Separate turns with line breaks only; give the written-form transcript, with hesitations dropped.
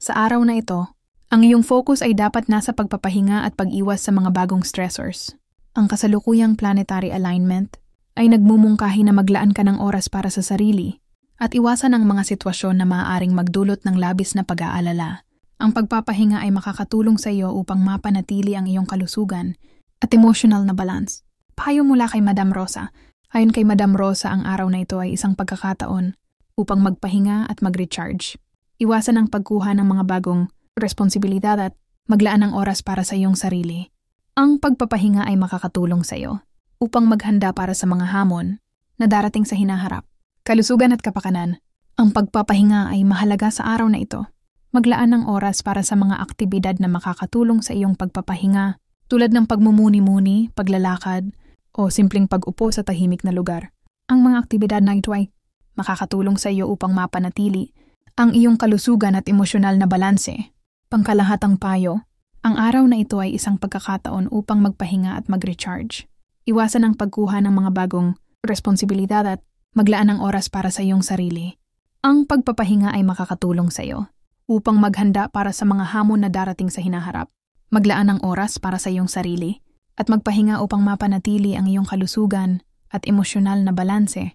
Sa araw na ito, ang iyong focus ay dapat nasa pagpapahinga at pag-iwas sa mga bagong stressors. Ang kasalukuyang planetary alignment ay nagmumungkahi na maglaan ka ng oras para sa sarili at iwasan ang mga sitwasyon na maaaring magdulot ng labis na pag-aalala. Ang pagpapahinga ay makakatulong sa iyo upang mapanatili ang iyong kalusugan at emotional na balance. Payo mula kay Madam Rosa. Ayon kay Madam Rosa, ang araw na ito ay isang pagkakataon upang magpahinga at mag-recharge. Iwasan ang pagkuha ng mga bagong responsibilidad at maglaan ng oras para sa iyong sarili. Ang pagpapahinga ay makakatulong sa iyo upang maghanda para sa mga hamon na darating sa hinaharap. Kalusugan at kapakanan. Ang pagpapahinga ay mahalaga sa araw na ito. Maglaan ng oras para sa mga aktibidad na makakatulong sa iyong pagpapahinga tulad ng pagmumuni-muni, paglalakad, o simpleng pag-upo sa tahimik na lugar. Ang mga aktibidad na ito ay makakatulong sa iyo upang mapanatili ang iyong kalusugan at emosyonal na balanse. Pangkalahatang payo, ang araw na ito ay isang pagkakataon upang magpahinga at mag-recharge. Iwasan ang pagkuha ng mga bagong responsibilidad at maglaan ng oras para sa iyong sarili. Ang pagpapahinga ay makakatulong sa iyo upang maghanda para sa mga hamon na darating sa hinaharap. Maglaan ng oras para sa iyong sarili at magpahinga upang mapanatili ang iyong kalusugan at emosyonal na balanse.